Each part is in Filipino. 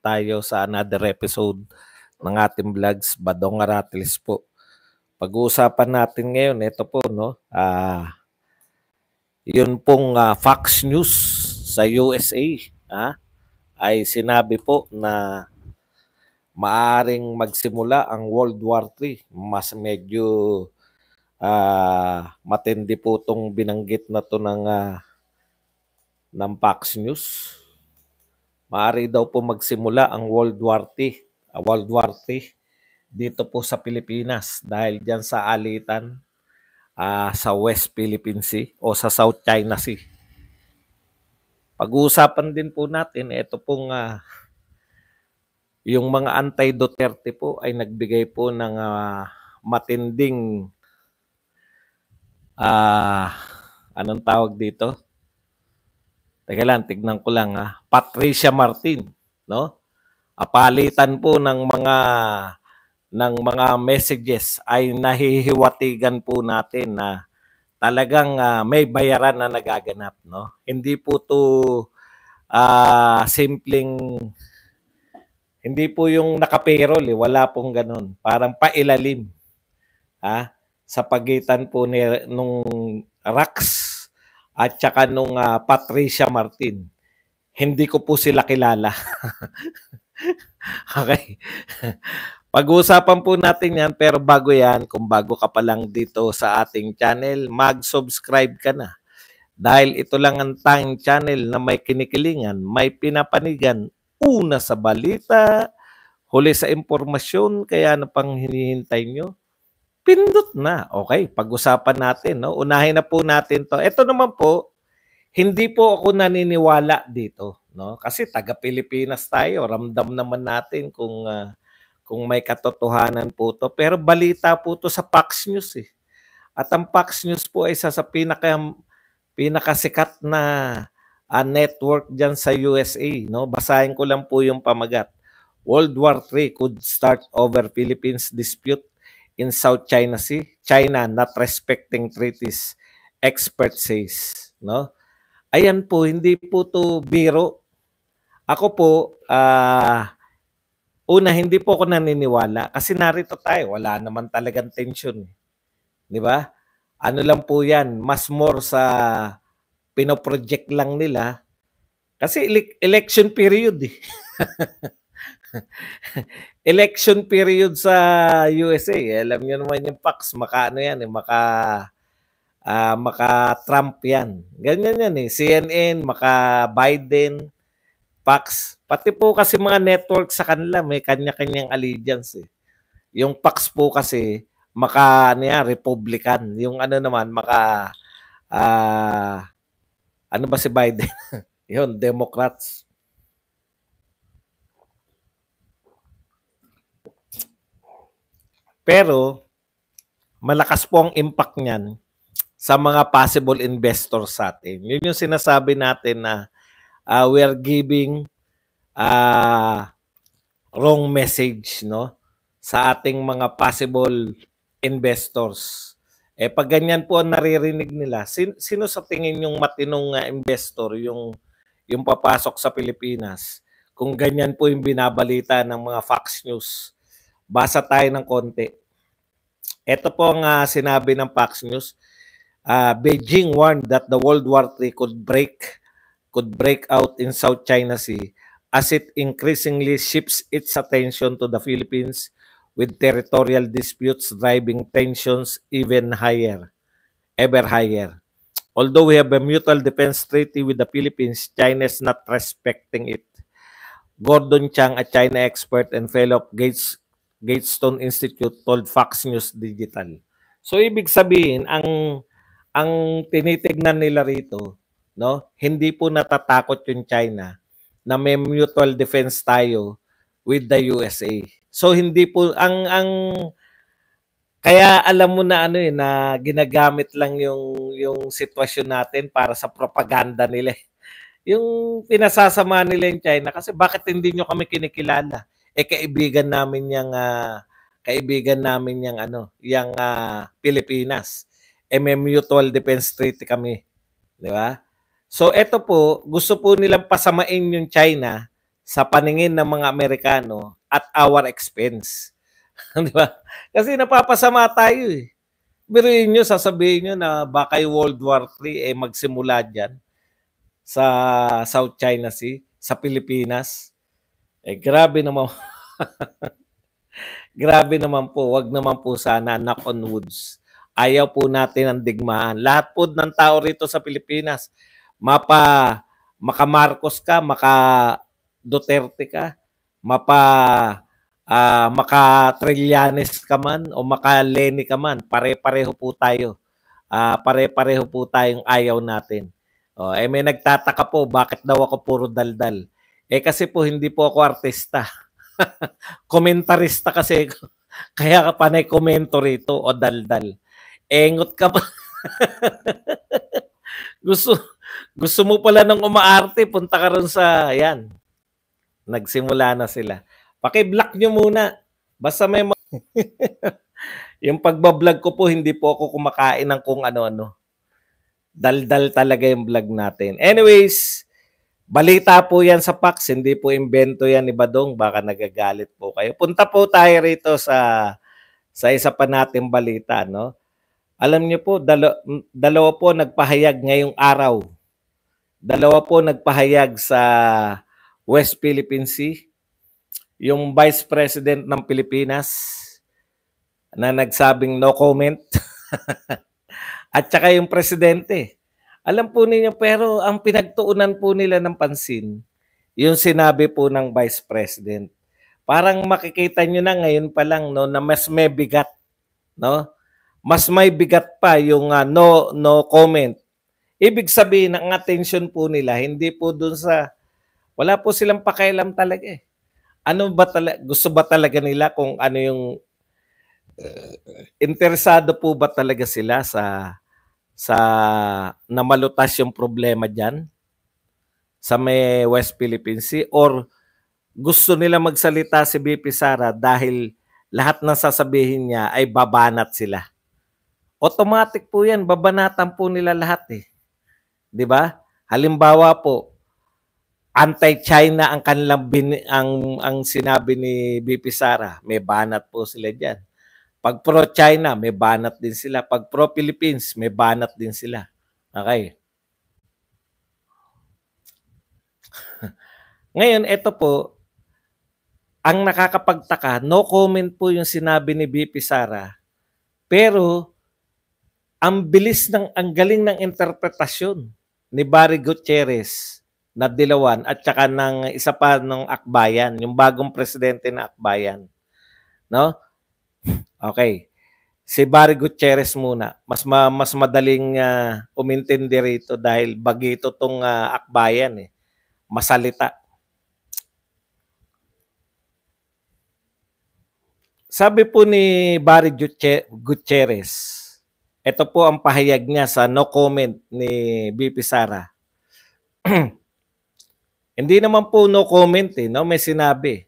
tayo sa another episode ng ating vlogs, Badong Aratiles po. Pag-uusapan natin ngayon, ito po, no? Yun pong Fox News sa USA ay sinabi po na maaring magsimula ang World War III. Mas medyo matindi po itong binanggit na to ng Fox News. Maaari daw po magsimula ang World War III dito po sa Pilipinas dahil diyan sa alitan sa West Philippine Sea o sa South China Sea. Pag-uusapan din po natin, ito pong yung mga anti-Duterte po ay nagbigay po ng matinding anong tawag dito? Teka lang, tignan ko lang Patricia Martin, no? Palitan po ng mga messages ay nahihiwatigan po natin na talagang may bayaran na nagaganap, no? Hindi po to hindi po yung naka-payroll, wala pong ganun. Parang pailalim sa pagitan po nung Rax at saka nung Patricia Martin. Hindi ko po sila kilala. Okay. Pag-uusapan po natin yan, pero bago yan, kung bago ka pa lang dito sa ating channel, mag-subscribe ka na. Dahil ito lang ang tanging channel na may kinikilingan, may pinapanigan, una sa balita, huli sa impormasyon, kaya ano pang hinihintay nyo? Pindot na. Okay, pag-usapan natin. No? Unahin na po natin to. Ito naman po, hindi po ako naniniwala dito. No? Kasi taga-Pilipinas tayo. Ramdam naman natin kung may katotohanan po to. Pero balita po to sa Fox News. At ang Fox News po ay isa sa pinakasikat na network dyan sa USA. No? Basahin ko lang po yung pamagat. World War III could start over Philippines dispute in South China Sea, China not respecting treaties, expert says, no? Ayan po, hindi po to biro. Ako po, hindi po ako naniniwala kasi narito tayo, wala naman talagang tension. Di ba? Ano lang po yan, mas more sa pinoproject lang nila kasi election period election period sa USA. Alam niyo naman yung Fox, maka-Trump yan. Ganyan yan CNN, maka-Biden, Fox. Pati po kasi mga network sa kanila, may kanya-kanyang allegiance. Yung Fox po kasi, Republican. Yung ano naman, ano ba si Biden? Yun, Democrats. Pero, malakas po ang impact niyan sa mga possible investors sa atin. Yun yung sinasabi natin na we are giving wrong message, no, sa ating mga possible investors. Pag ganyan po ang naririnig nila, sino sa tingin yung matinong investor yung papasok sa Pilipinas? Kung ganyan po yung binabalita ng mga Fox News. Basa tayo ng konti. Ito po ang sinabi ng Fox News. Beijing warned that the World War III could break out in South China Sea as it increasingly shifts its attention to the Philippines with territorial disputes driving tensions ever higher. Although we have a mutual defense treaty with the Philippines, China is not respecting it. Gordon Chang, a China expert and fellow of Gatestone Institute, told Fox News Digital. So ibig sabihin, ang tinitignan nila rito, no, hindi po natatakot yung China na may mutual defense tayo with the USA. So hindi po kaya alam mo na na ginagamit lang yung sitwasyon natin para sa propaganda nila. Yung pinasasama nila yung China kasi bakit hindi nyo kami kinikilala? Kaibigan namin yung Pilipinas. May mutual defense treaty kami, di ba? So eto po, gusto po nilang pasamain yung China sa paningin ng mga Amerikano at our expense. Di ba? Kasi napapasama tayo eh. Biruin nyo, sasabihin nyo na baka yung World War III eh magsimula dyan sa South China Sea, sa Pilipinas. Eh grabe naman. Grabe naman po, wag naman po sana, knock on woods. Ayaw po natin ang digmaan. Lahat po ng tao rito sa Pilipinas, maka Marcos ka, maka Duterte ka, maka Trillanes ka man o maka Leni ka man, pare-pareho po tayo. Pare-pareho po tayong ayaw natin. May nagtataka po, bakit daw ako puro daldal? Kasi po hindi po ako artista. Komentarista kasi ako. Kaya ka panay komento rito o daldal. Engot ka pa. gusto mo pala ng umaarte, punta ka ron sa, yan. Nagsimula na sila. Paki-block nyo muna. Basta may yung pagbablog ko po, hindi po ako kumakain ng kung ano-ano. Daldal talaga yung vlog natin. Anyways, balita po yan sa Pax, hindi po imbento yan ni Badong, baka nagagalit po kayo. Punta po tayo rito sa isa pa nating balita, no? Alam niyo po, dalawa po nagpahayag ngayong araw. Dalawa po nagpahayag sa West Philippine Sea. Yung Vice President ng Pilipinas na nagsabing no comment. At saka yung presidente. Alam po ninyo, pero ang pinagtuunan po nila ng pansin, yung sinabi po ng Vice President. Parang makikita nyo na ngayon pa lang no, na mas may bigat. No? Mas may bigat pa yung no comment. Ibig sabihin, ang attention po nila, hindi po dun sa, wala po silang pakialam talaga eh. Ano ba talaga, gusto ba talaga nila kung ano yung, interesado po ba talaga sila sa na malutas yung problema dyan sa may West Philippine Sea, or gusto nila magsalita si BP Sara dahil lahat ng sasabihin niya ay babanat sila. Automatic po yan, babanatan po nila lahat eh. 'Di ba? Halimbawa po, anti-China ang kanilang ang sinabi ni BP Sara, may banat po sila diyan. Pag pro-China, may banat din sila. Pag pro-Philippines, may banat din sila. Okay. Ngayon, ito po, ang nakakapagtaka, no comment po yung sinabi ni BP Sara, pero ang galing ng interpretasyon ni Barry Gutierrez na Dilawan at saka ng isa pa ng Akbayan, yung bagong presidente na Akbayan. No? Okay. Si Barry Gutierrez muna. Mas madaling umintindi rito dahil bagito tong Akbayan eh. Masalita. Sabi po ni Barry Gutierrez, ito po ang pahayag niya sa no comment ni BP Sara. Hindi naman po no comment eh, no? May sinabi.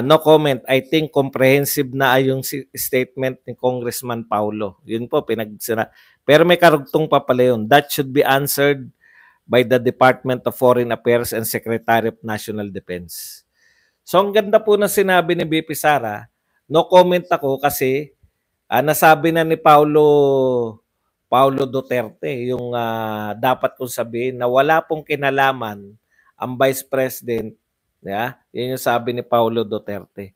No comment. I think comprehensive na yung statement ni Congressman Paulo. Yun po, pero may karugtong pa pala yun. That should be answered by the Department of Foreign Affairs and Secretary of National Defense. So, ang ganda po na sinabi ni BP Sara, no comment ako kasi nasabi na ni Paulo Duterte yung dapat kong sabihin na wala pong kinalaman ang Vice President. Yeah? Yun yung sabi ni Paulo Duterte.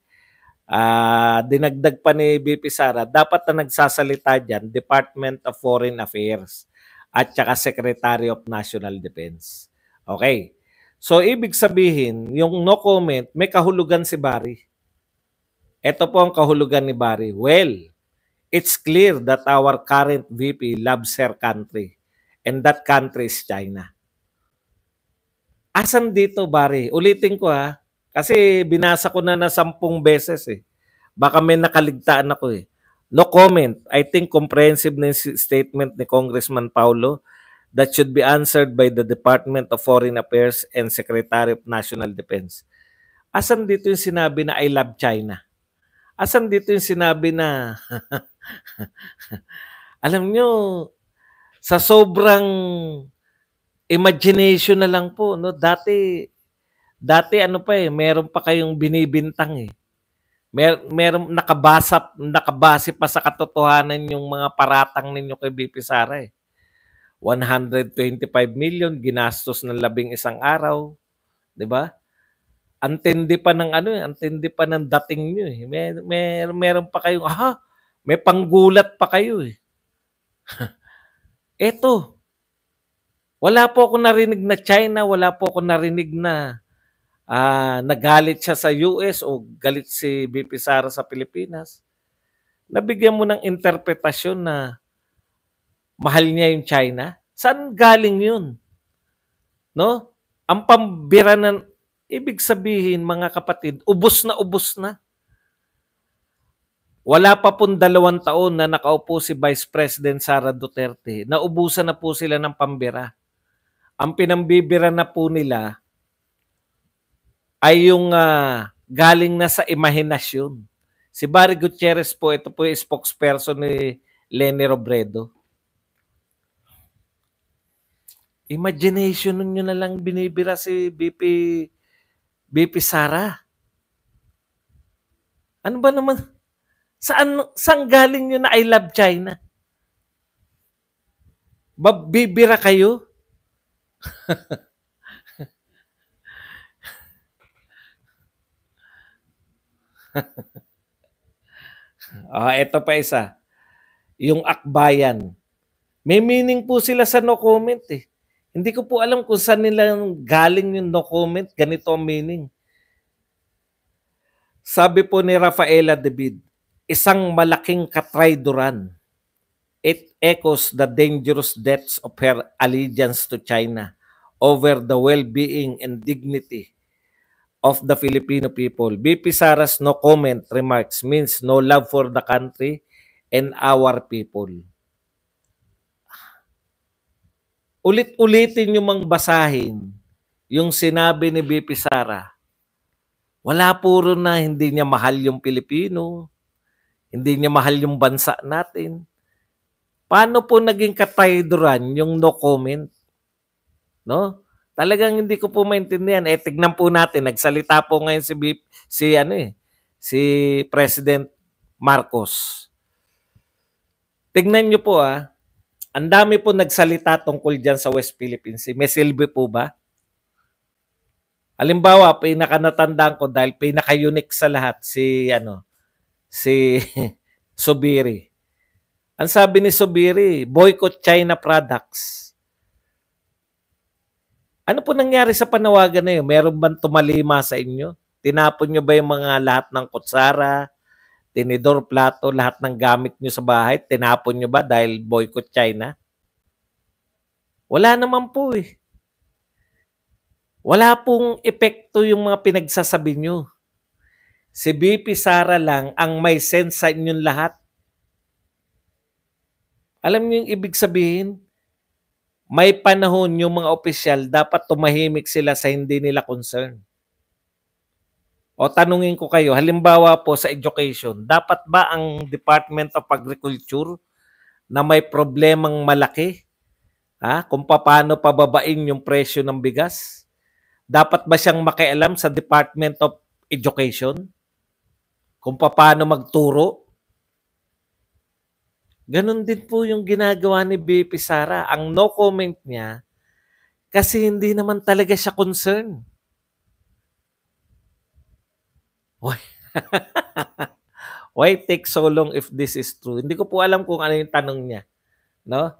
Dinagdag pa ni BP Sara, dapat na nagsasalita dyan, Department of Foreign Affairs at saka Secretary of National Defense. Okay. So, ibig sabihin, yung no comment, may kahulugan si Barry. Ito po ang kahulugan ni Barry. Well, it's clear that our current VP loves her country and that country is China. Asan dito, Barry? Ulitin ko ha. Kasi binasa ko na 10 beses eh. Baka may nakaligtaan ako eh. No comment. I think comprehensive na statement ni Congressman Paulo that should be answered by the Department of Foreign Affairs and Secretary of National Defense. Asan dito yung sinabi na I love China? Asan dito yung sinabi na alam nyo, sa sobrang imagination na lang po, no? Dati Dati ano pa eh, meron pa kayong binibintang eh. Meron nakabase pa sa katotohanan yung mga paratang ninyo kay BP Sara eh. 125 million ginastos ng 11 araw, 'di ba? Antindi pa ng ano eh, antindi pa ng dating niyo eh. Meron pa kayong may panggulat pa kayo eh. Eto, wala po ako narinig na China, wala po ako narinig na nagalit siya sa US o galit si BP Sara sa Pilipinas. Nabigyan mo ng interpretasyon na mahal niya yung China. Saan galing yun? No? Ang pambira ng ibig sabihin, mga kapatid, ubos na ubos na. Wala pa pong 2 taon na nakaupo si Vice President Sara Duterte. Naubusan na po sila ng pambira. Ang pinambibira na po nila ay yung galing na sa imahinasyon. Si Barry Gutierrez po, ito po yung spokesperson ni Leni Robredo. Imagination nyo na lang binibira si BP Sara. Ano ba naman? Saan galing nyo na I love China? Bibira kayo? Ito pa isa. Yung akbayan. May meaning po sila sa no comment eh. Hindi ko po alam kung saan nila galing yung no comment. Ganito ang meaning. Sabi po ni Rafaela David, isang malaking katrayduran. It echoes the dangerous depths of her allegiance to China over the well-being and dignity of the Filipino people. BP Sara's no comment remarks means no love for the country and our people. Ulit-ulitin yung mang basahin yung sinabi ni BP Sara. Wala puro na hindi niya mahal yung Pilipino, hindi niya mahal yung bansa natin. Paano po naging katayduran yung no comment? No? Talagang hindi ko po maintindihan. Tignan po natin, nagsalita po ngayon si President Marcos. Tignan niyo po ang dami po nagsalita tungkol diyan sa West Philippine Sea. May silbi po ba? Halimbawa, pinakanatandaan ko dahil pinaka-unique sa lahat si Subiri. Ang sabi ni Subiri, boycott China products. Ano po nangyari sa panawagan na yun? Meron bang tumalima sa inyo? Tinapon nyo ba yung mga lahat ng kutsara, tinidor, plato, lahat ng gamit nyo sa bahay? Tinapon nyo ba dahil boycott China? Wala naman po eh. Wala pong epekto yung mga pinagsasabi nyo. Si BP Sara lang ang may sense sa inyong lahat. Alam niyo yung ibig sabihin? May panahon yung mga opisyal dapat tumahimik sila sa hindi nila concern. O tanungin ko kayo, halimbawa po sa education, dapat ba ang Department of Agriculture na may problemang malaki kung paano pababain yung presyo ng bigas? Dapat ba siyang makialam sa Department of Education? Kung paano magturo? Ganon din po yung ginagawa ni BP Sara. Ang no comment niya, kasi hindi naman talaga siya concern. Why take so long if this is true? Hindi ko po alam kung ano yung tanong niya. No?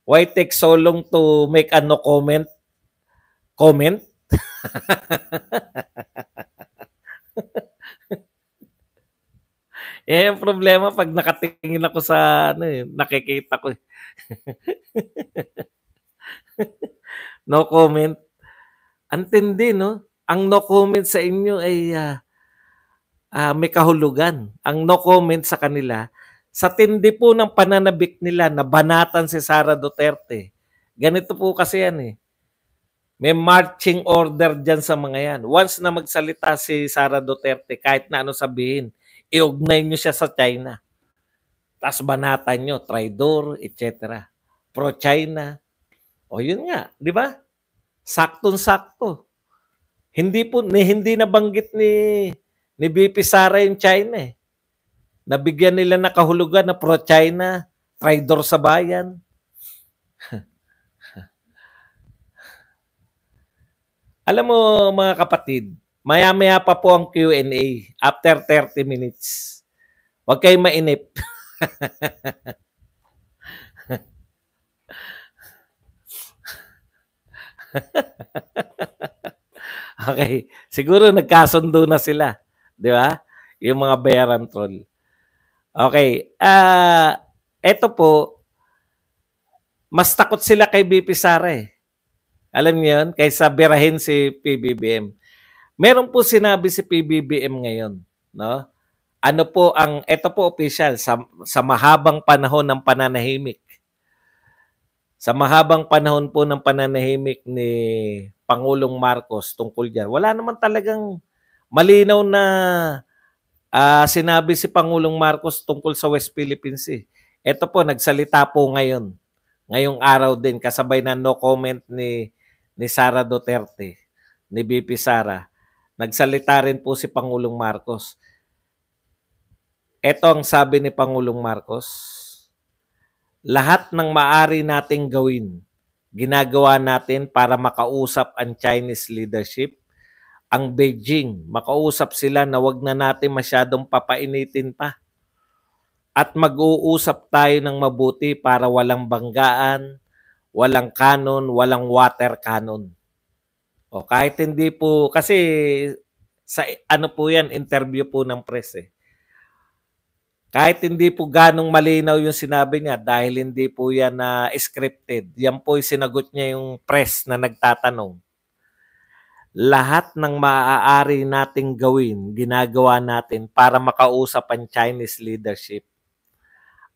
Why take so long to make a no comment? Comment? Yung problema pag nakatingin ako sa nakikita ko. No comment. Antindi, no? Ang no comment sa inyo ay may kahulugan. Ang no comment sa kanila, sa tindi po ng pananabik nila na banatan si Sara Duterte. Ganito po kasi yan eh. May marching order dyan sa mga yan. Once na magsalita si Sara Duterte, kahit na ano sabihin, iugnay nyo siya sa China. Tapos banatan nyo, traidor, etc. Pro-China. O yun nga, di ba? Saktong-sakto. Hindi nabanggit ni VP Sara yung China eh. Nabigyan nila na kahulugan na pro-China, traitor sa bayan. Alam mo mga kapatid, maya-maya pa po ang Q&A after 30 minutes. Huwag kayong mainip. Okay, siguro nagkasundo na sila, 'di ba? Yung mga bayaran troll. Okay, eto po, mas takot sila kay BP Sara eh. Alam niyo 'yun, kaysa birahin si PBBM. Meron po sinabi si PBBM ngayon, no? Ano po ang eto po official sa mahabang panahon ng pananahimik. Sa mahabang panahon po ng pananahimik ni Pangulong Marcos tungkol diyan. Wala naman talagang malinaw na sinabi si Pangulong Marcos tungkol sa West Philippine Sea. Ito po nagsalita po ngayon. Ngayong araw din kasabay na no comment ni Sara Duterte, ni BP Sara. Nagsalita rin po si Pangulong Marcos. Ito ang sabi ni Pangulong Marcos, lahat ng maaari nating gawin, ginagawa natin para makausap ang Chinese leadership, ang Beijing, makausap sila na wag na natin masyadong papainitin pa. At mag-uusap tayo ng mabuti para walang banggaan, walang kanon, walang water cannon. O kahit hindi po, kasi sa ano po yan, interview po ng press eh. Kahit hindi po ganong malinaw yung sinabi niya dahil hindi po yan na scripted. Yan po yung sinagot niya yung press na nagtatanong. Lahat ng maaari nating gawin, ginagawa natin para makausap ang Chinese leadership.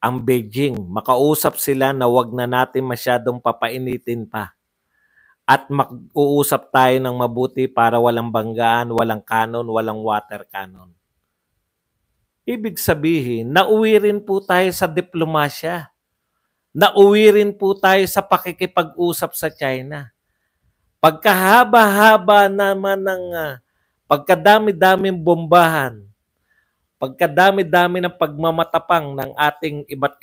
Ang Beijing, makausap sila na wag na natin masyadong papainitin pa. At mag-uusap tayo ng mabuti para walang banggaan, walang kanon, walang water cannon. Ibig sabihin, nauwi rin po tayo sa diplomasya. Nauwi rin po tayo sa pakikipag-usap sa China. Pagkahaba-haba naman ng pagkadami-daming bombahan, pagkadami-dami ng pagmamatapang ng ating iba't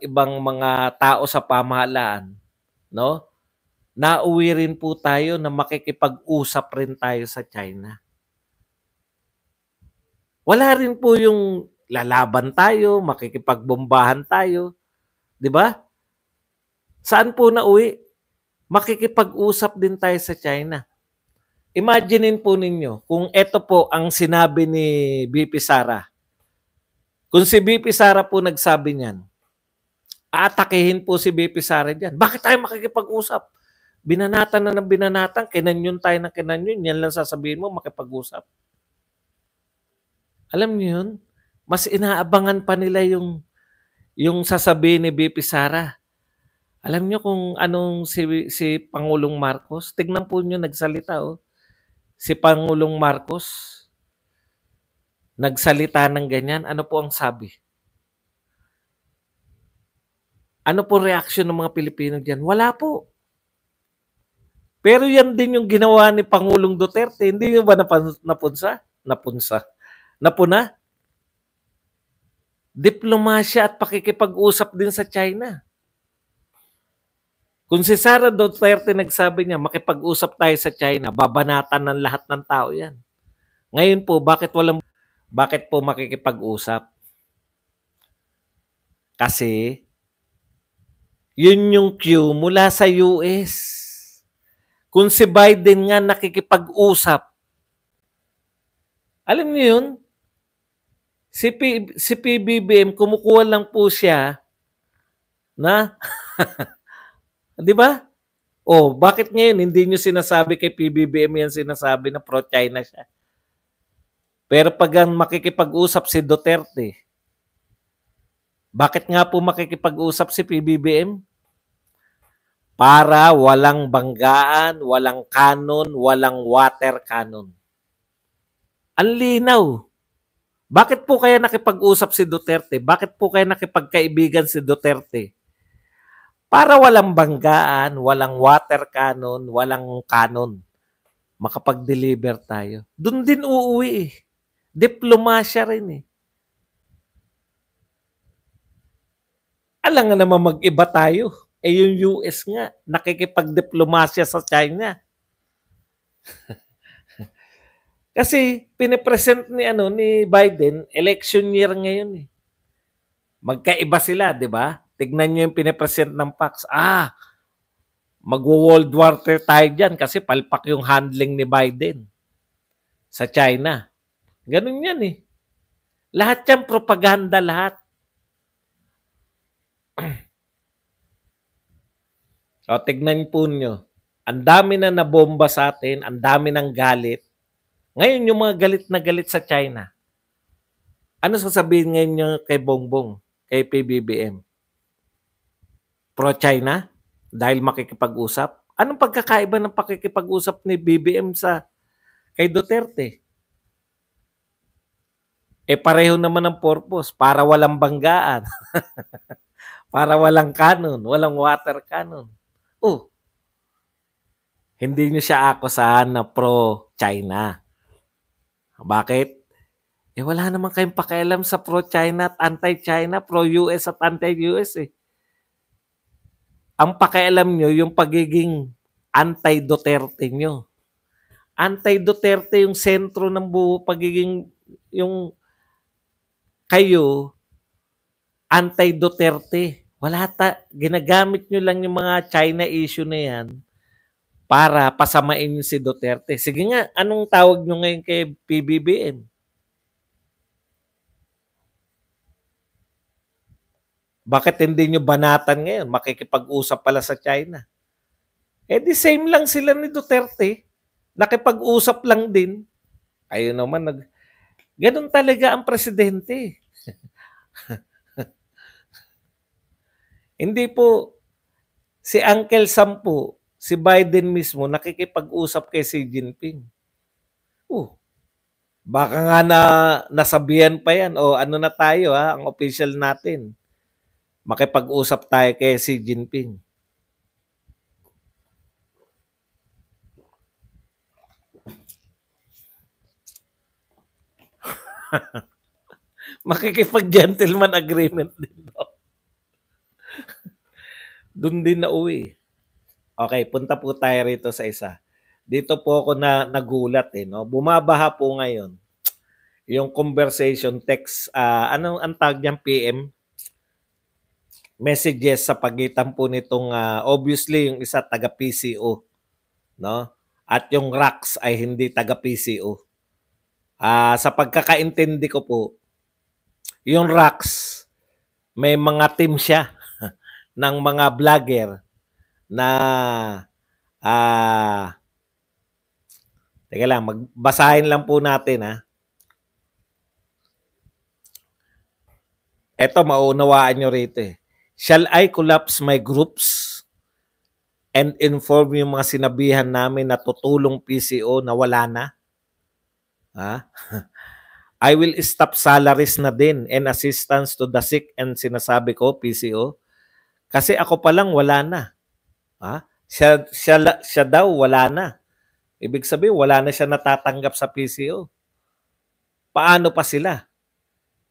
ibang mga tao sa pamahalaan, no? Nauwi rin po tayo na makikipag-usap rin tayo sa China. Wala rin po yung lalaban tayo, makikipagbombahan tayo. Di ba? Saan po nauwi? Makikipag-usap din tayo sa China. Imaginein po ninyo kung ito po ang sinabi ni BP Sara. Kung si BP Sara po nagsabi niyan, aatakihin po si BP Sara diyan. Bakit tayo makikipag-usap? Binanatan na ng binanatan, kinanyon tayo ng kinanyon, yan lang sasabihin mo, makipag-usap. Alam niyo yun? Mas inaabangan pa nila yung sasabihin ni BP Sara. Alam niyo kung anong si Pangulong Marcos? Tignan po niyo nagsalita oh. Si Pangulong Marcos nagsalita ng ganyan. Ano po ang sabi? Ano po reaksyon ng mga Pilipino diyan? Wala po. Pero yan din yung ginawa ni Pangulong Duterte. Hindi niyo ba napuna? Diplomasya at pakikipag-usap din sa China. Kung si Sara Duterte nagsabi niya, makipag-usap tayo sa China, babanatan ng lahat ng tao yan. Ngayon po, bakit po makikipag-usap? Kasi, yun yung cue mula sa US. Kung si Biden nga nakikipag-usap, alam niyo yun? Si PBBM, kumukuha lang po siya na, di ba? Oh, bakit ngayon hindi niyo sinasabi kay PBBM yan sinasabi na pro-China siya? Pero pag ang makikipag-usap si Duterte, bakit nga po makikipag-usap si PBBM? Para walang banggaan, walang kanon, walang water cannon. Ang linaw. Bakit po kaya nakipag-usap si Duterte? Bakit po kaya nakipagkaibigan si Duterte? Para walang banggaan, walang water cannon, walang kanon. makapag-deliver tayo. Doon din uuwi eh. Diplomasya rin eh. Alam nga naman mag-iba tayo. Eh yung US nga, nakikipag-diplomasya sa China. Kasi pinipresent ni Biden, election year ngayon eh. Magkaiba sila, di ba? Tignan niyo yung pinipresent ng Fox. Mag-World War III tayo dyan kasi palpak yung handling ni Biden sa China. Ganun yan eh. Lahat yan propaganda, lahat. O, tignan po nyo. Ang dami na nabomba sa atin, ang dami ng galit. Ngayon, yung mga galit na galit sa China. Ano sasabihin ngayon nyo kay Bongbong, kay PBBM? Pro-China? Dahil makikipag-usap? Anong pagkakaiba ng pakikipag-usap ni BBM kay Duterte? Eh pareho naman ang purpose, para walang banggaan. Para walang canon, walang water canon. Hindi nyo siya akusahan na pro-China. Bakit? Eh wala naman kayong pakialam sa pro-China at anti-China, pro-US at anti-US eh. Ang pakialam nyo, yung pagiging anti-Duterte nyo. Anti-Duterte yung sentro ng pagiging, yung kayo, anti-Duterte. Ginagamit nyo lang yung mga China issue na yan para pasamain nyo si Duterte. Sige nga, anong tawag nyo ngayon kay PBBM? Bakit hindi nyo banatan ngayon? Makikipag-usap pala sa China. Eh di same lang sila ni Duterte. Nakipag-usap lang din. Ayun naman, ganun talaga ang presidente. Hindi po, si Uncle Sam po, si Biden mismo, nakikipag-usap kay Xi Jinping. Baka nga nasabihan pa yan. O ano na tayo ang official natin. Makipag-usap tayo kay Xi Jinping. Makikipag-gentleman agreement din. Doon din na uwi. Okay, punta po tayo rito sa isa. Dito po ako nagulat eh. No? Bumabaha po ngayon. Yung conversation text, anong ang tawag niyang PM? Messages sa pagitan po nitong obviously yung isa taga PCO, no? At yung RACS ay hindi taga PCO. Sa pagkakaintindi ko po, yung RACS may mga team siya ng mga vlogger na teka lang, magbasahin lang po natin Ito, maunawaan nyo rito eh. Shall I collapse my groups and inform yung mga sinabihan namin na tutulong PCO na wala na? I will stop salaries na din and assistance to the sick and sinasabi ko, PCO. Kasi ako pa lang wala na. Siya daw wala na. Ibig sabihin, wala na siya natatanggap sa PCO. Paano pa sila?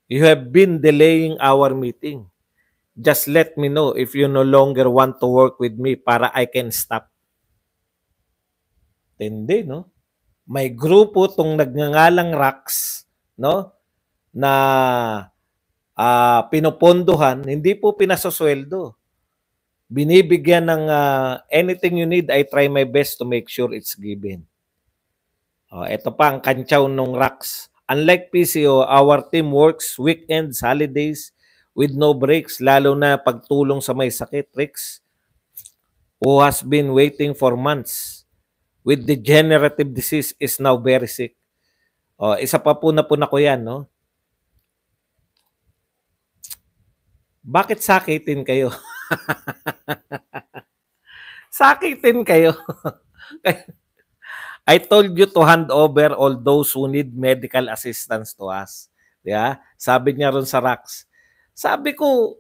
You have been delaying our meeting. Just let me know if you no longer want to work with me para I can stop. Hindi, no? May grupo tong nagngangalang RACS, no? Na pinopondohan, hindi po pinasosweldo. Binibigyan ng anything you need, I try my best to make sure it's given. Ito pa ang kantsaw ng RACS. Unlike PCO, our team works weekends, holidays, with no breaks, lalo na pagtulong sa may sakit, Rix, who has been waiting for months with degenerative disease is now very sick. Isa pa po ko yan, no? Bakit sakitin kayo? Sakitin kayo. I told you to hand over all those who need medical assistance to us. Yeah? Sabi niya ron sa RACS. Sabi ko,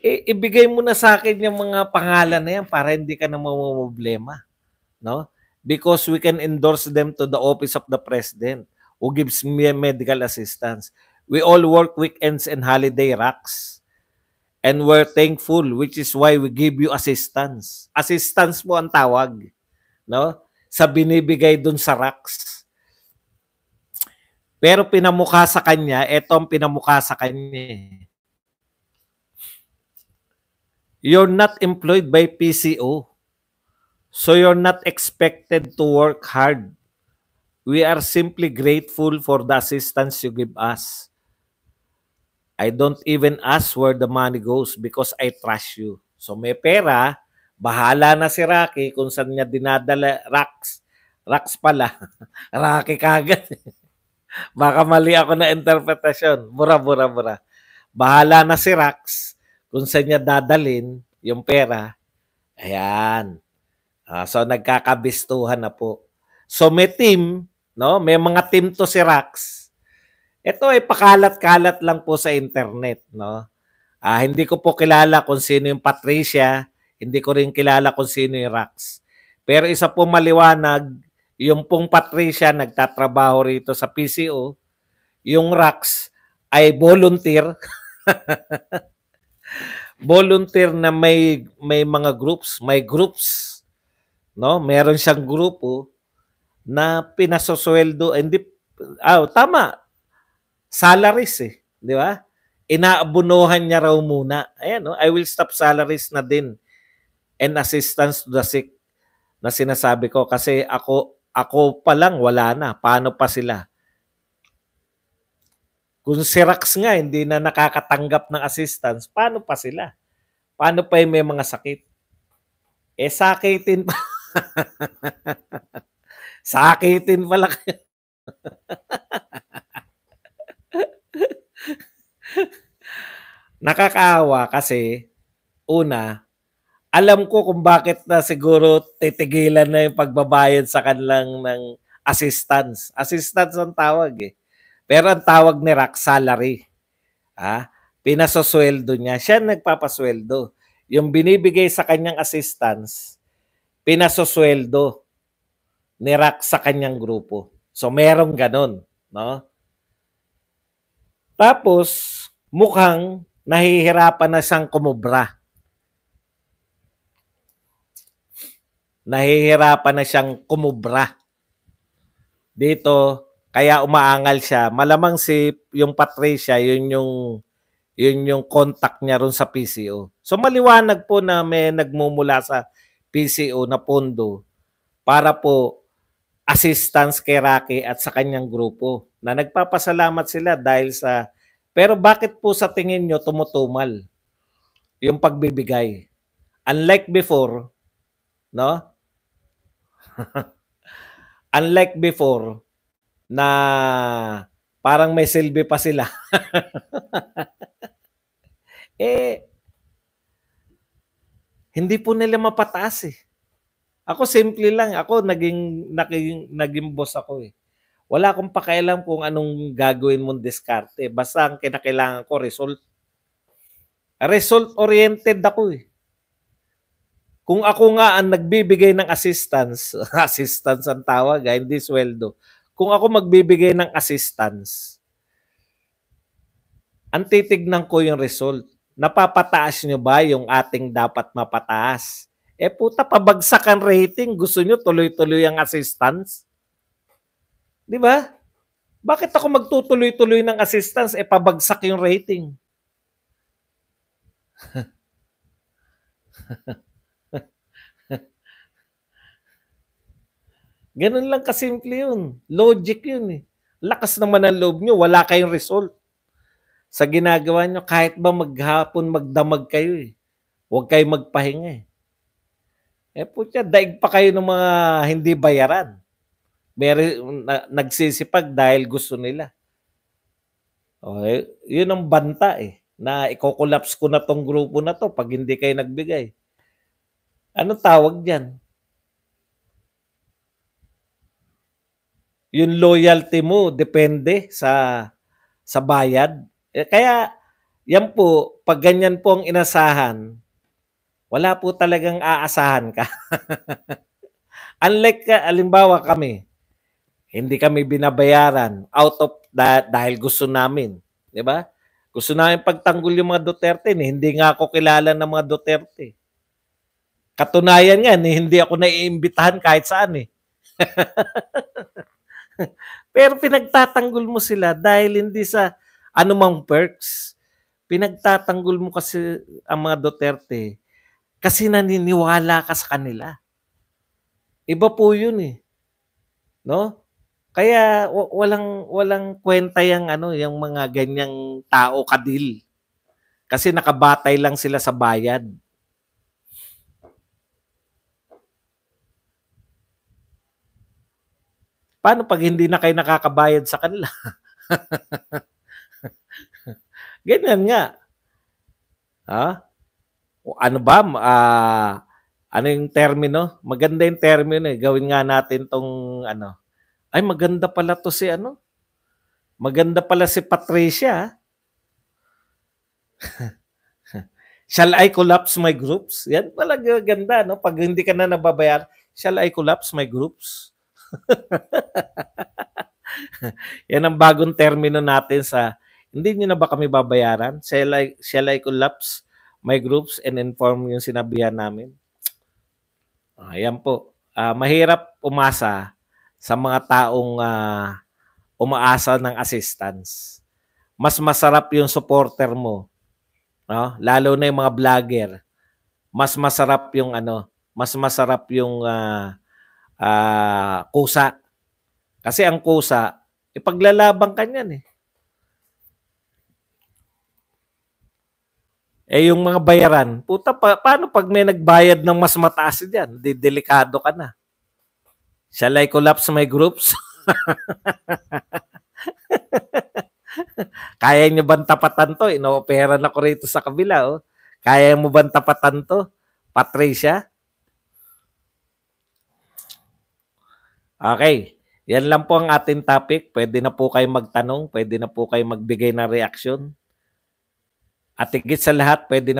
ibigay mo na sa akin yung mga pangalan na yan para hindi ka na mamumblema. No? because we can endorse them to the office of the president who gives me medical assistance. We all work weekends and holiday racks. And we're thankful, which is why we give you assistance. Assistance po ang tawag, no? Sa binibigay dun sa racks. Pero pinamukha sa kanya, ito ang pinamukha sa kanya. You're not employed by PCO. So you're not expected to work hard. We are simply grateful for the assistance you give us. I don't even ask where the money goes because I trust you. So may pera, bahala na si Rocky kung saan niya dinadala. Rax pala. Rocky kagad. Baka mali ako na interpretasyon. Mura. Bahala na si Rax kung saan niya dadalin yung pera. Ayan. So nagkakabistuhan na po. So may team, no? May mga team to si Rax. Ito ay pakalat-kalat lang po sa internet, no? Hindi ko po kilala kung sino yung Patricia, hindi ko rin kilala kung sino yung Rax. Pero isa po maliwanag, yung pong Patricia nagtatrabaho rito sa PCO, yung Rax ay volunteer. Volunteer na may mga groups, no? Meron siyang grupo na pinasosweldo, hindi tama. Salaries di ba? Inaabunuhan niya raw muna. Ayan, no? I will stop salaries na din and assistance to the sick na sinasabi ko kasi ako pa lang wala na. Paano pa sila? Kung si Rax nga hindi na nakakatanggap ng assistance, paano pa sila? Paano pa yung may mga sakit? Sakitin pa. Sakitin pala kayo. Nakakaawa kasi una, alam ko kung bakit na siguro titigilan na yung pagbabayad sa kanilang ng assistance. Assistance ang tawag Pero ang tawag ni Rax salary. Pinasosweldo niya. Siya nagpapasweldo. Yung binibigay sa kanyang assistance, pinasosweldo ni Rax sa kanyang grupo. So merong ganon, no? Tapos mukhang nahihirapan na siyang kumubra. Nahihirapan na siyang kumubra. Dito, kaya umaangal siya. Malamang yung Patricia, yun yung contact niya ron sa PCO. So maliwanag po na may nagmumula sa PCO na pondo para po assistance kay Rocky at sa kanyang grupo na nagpapasalamat sila dahil sa. Pero bakit po sa tingin nyo tumutumal yung pagbibigay? Unlike before, no? Unlike before na parang may silbi pa sila. Hindi po nila mapataas Ako simple lang, ako naging boss ako Wala akong pakialam kung anong gagawin mong diskarte. Basta ang kinakailangan ko, result. Result-oriented ako Kung ako nga ang nagbibigay ng assistance, assistance ang tawag, hindi sweldo. Kung ako magbibigay ng assistance, ang titignan ko yung result. Napapataas nyo ba yung ating dapat mapataas? Puta, pabagsak ang rating. Gusto nyo tuloy-tuloy ang assistance? Di ba? Bakit ako magtutuloy-tuloy ng assistance pabagsak yung rating? Ganun lang kasimple yun. Logic yun Lakas naman ang loob nyo, wala kayong result. Sa ginagawa nyo, kahit ba maghapon magdamag kayo Huwag kayong magpahinga putya, daig pa kayo ng mga hindi bayaran. Nagsisipag dahil gusto nila. Okay, yun ang banta na i-collapse ko na tong grupo na to pag hindi kayo nagbigay. Anong tawag diyan? Yung loyalty mo depende sa bayad. Kaya yan po, pag ganyan po ang inasahan, wala po talagang aasahan ka. Unlike alimbawa kami, hindi kami binabayaran out of dahil gusto namin, 'di ba? Gusto namin pagtanggol yung mga Duterte, hindi nga ako kilala ng mga Duterte. Katunayan nga, hindi ako naiimbitahan kahit saan eh. Pero pinagtatanggol mo sila dahil hindi sa anumang perks. Pinagtatanggol mo kasi ang mga Duterte kasi naniniwala ka sa kanila. Iba po yun eh. No? Kaya walang kwenta yang yung mga ganyang tao kadil. Kasi nakabatay lang sila sa bayad. Paano pag hindi na kayo nakakabayad sa kanila? Ganyan nga. Ha? Ano ba? Ano yung termino? Maganda yung termino eh. Gawin nga natin tong ano. Ay, maganda pala to si ano. Maganda pala si Patricia. Shall I collapse my groups? Yan talaga ganda, no? Pag hindi ka na nababayar, shall I collapse my groups? Yan ang bagong termino natin sa hindi niyo na ba kami babayaran? Shall I collapse my groups and inform yung sinabihan namin? Ayan po. Mahirap umasa sa mga taong umaasa ng assistance. Mas masarap yung supporter mo, no? Lalo na yung mga vlogger. Mas masarap yung kusa. Kasi ang kusa, ipaglalaban ka niyan eh. Yung mga bayaran, puta paano pag may nagbayad ng mas mataas diyan? Delikado ka na. Shall I collapse my groups? Kaya nyo bang tapatan to? Ino-opera na ko rito sa kabila. Oh. Kaya mo bang tapatan to? Patricia? Okay. Yan lang po ang ating topic. Pwede na po kayo magtanong. Pwede na po kayo magbigay ng reaksyon. At higit sa lahat, pwede na